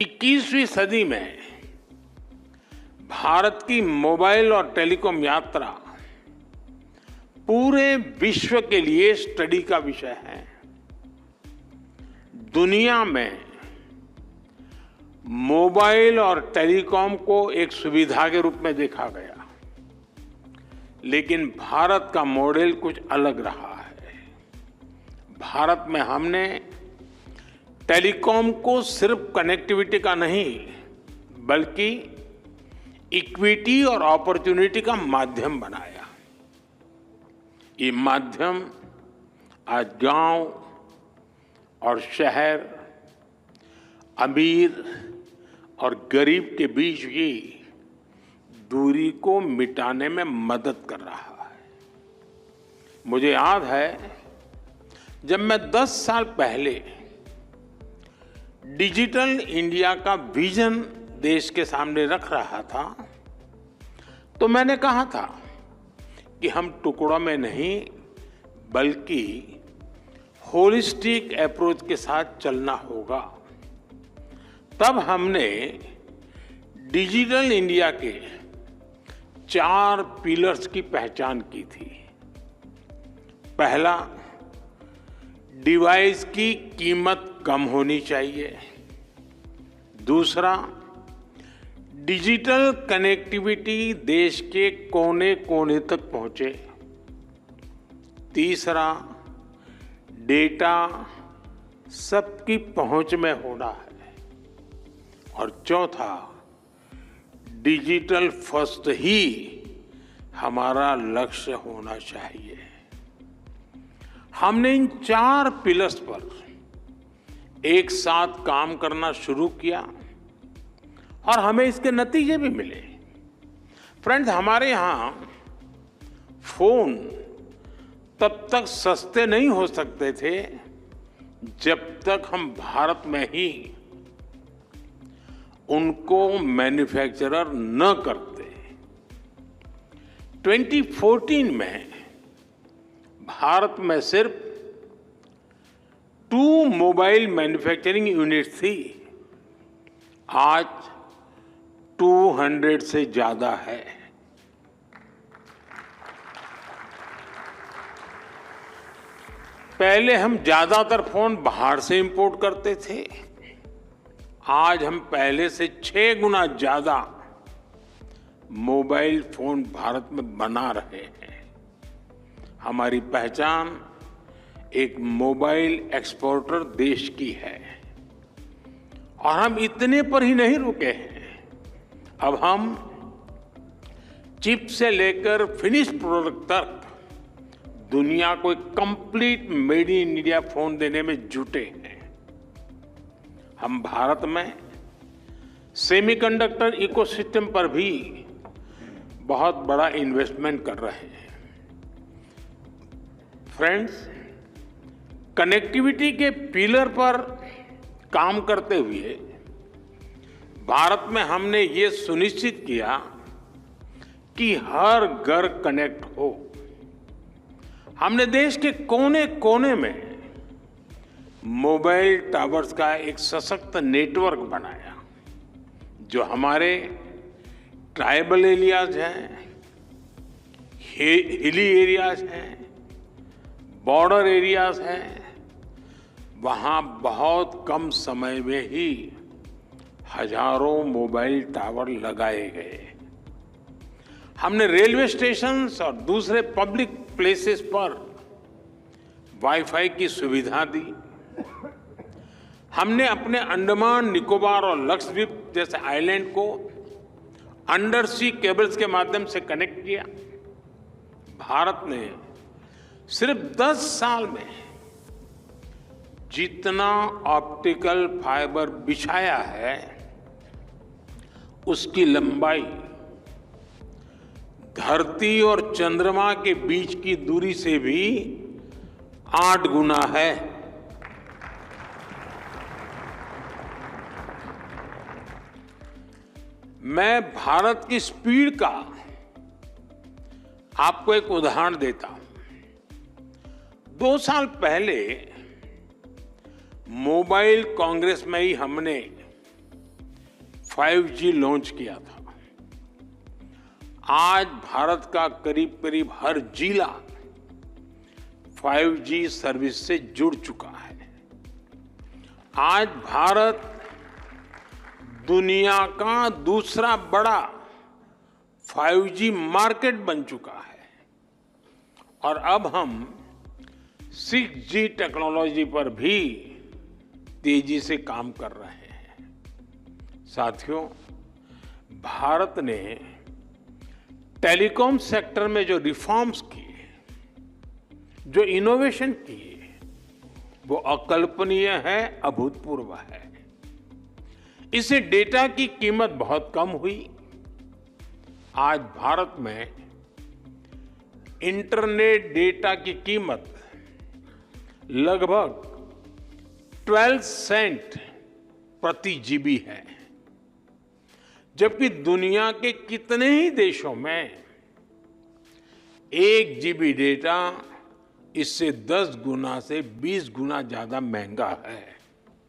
21वीं सदी में भारत की मोबाइल और टेलीकॉम यात्रा पूरे विश्व के लिए स्टडी का विषय है। दुनिया में मोबाइल और टेलीकॉम को एक सुविधा के रूप में देखा गया, लेकिन भारत का मॉडल कुछ अलग रहा है। भारत में हमने टेलीकॉम को सिर्फ कनेक्टिविटी का नहीं, बल्कि इक्विटी और अपॉर्चुनिटी का माध्यम बनाया। ये माध्यम आज गांव और शहर, अमीर और गरीब के बीच की दूरी को मिटाने में मदद कर रहा है। मुझे याद है, जब मैं 10 साल पहले डिजिटल इंडिया का विजन देश के सामने रख रहा था, तो मैंने कहा था कि हम टुकड़ों में नहीं, बल्कि होलिस्टिक अप्रोच के साथ चलना होगा। तब हमने डिजिटल इंडिया के 4 पिलर्स की पहचान की थी। पहला, डिवाइस की कीमत कम होनी चाहिए। दूसरा, डिजिटल कनेक्टिविटी देश के कोने कोने तक पहुंचे। तीसरा, डेटा सबकी पहुंच में होना है। और चौथा, डिजिटल फर्स्ट ही हमारा लक्ष्य होना चाहिए। हमने इन 4 पिलर्स पर एक साथ काम करना शुरू किया और हमें इसके नतीजे भी मिले। फ्रेंड्स, हमारे यहां फोन तब तक सस्ते नहीं हो सकते थे जब तक हम भारत में ही उनको मैन्युफैक्चरर न करते। 2014 में भारत में सिर्फ 2 मोबाइल मैन्युफैक्चरिंग यूनिट थी। आज 200 से ज्यादा है। पहले हम ज्यादातर फोन बाहर से इंपोर्ट करते थे। आज हम पहले से 6 गुना ज्यादा मोबाइल फोन भारत में बना रहे हैं। हमारी पहचान एक मोबाइल एक्सपोर्टर देश की है। और हम इतने पर ही नहीं रुके हैं। अब हम चिप से लेकर फिनिश्ड प्रोडक्ट तक दुनिया को एक complete made in India phone देने में जुटे हैं। हम भारत में सेमीकंडक्टर इकोसिस्टम पर भी बहुत बड़ा इन्वेस्टमेंट कर रहे हैं। फ्रेंड्स, कनेक्टिविटी के पिलर पर काम करते हुए भारत में हमने ये सुनिश्चित किया कि हर घर कनेक्ट हो। हमने देश के कोने कोने में मोबाइल टावर्स का एक सशक्त नेटवर्क बनाया, जो हमारे ट्राइबल एरियाज हैं, हिली एरियाज हैं, बॉर्डर एरियाज हैं, वहां बहुत कम समय में ही हजारों मोबाइल टावर लगाए गए। हमने रेलवे स्टेशंस और दूसरे पब्लिक प्लेसेस पर वाईफाई की सुविधा दी। हमने अपने अंडमान निकोबार और लक्षद्वीप जैसे आइलैंड को अंडर सी केबल्स के माध्यम से कनेक्ट किया। भारत ने सिर्फ 10 साल में जितना ऑप्टिकल फाइबर बिछाया है, उसकी लंबाई धरती और चंद्रमा के बीच की दूरी से भी 8 गुना है। मैं भारत की स्पीड का आपको एक उदाहरण देता हूं। 2 साल पहले मोबाइल कांग्रेस में ही हमने 5G लॉन्च किया था। आज भारत का करीब करीब हर जिला 5G सर्विस से जुड़ चुका है। आज भारत दुनिया का दूसरा बड़ा 5G मार्केट बन चुका है और अब हम 6G टेक्नोलॉजी पर भी तेजी से काम कर रहे हैं। साथियों, भारत ने टेलीकॉम सेक्टर में जो रिफॉर्म्स किए, जो इनोवेशन किए, वो अकल्पनीय है, अभूतपूर्व है। इससे डेटा की कीमत बहुत कम हुई। आज भारत में इंटरनेट डेटा की कीमत लगभग 12 सेंट प्रति जीबी है, जबकि दुनिया के कितने ही देशों में 1 जीबी डेटा इससे 10 गुना से 20 गुना ज्यादा महंगा है।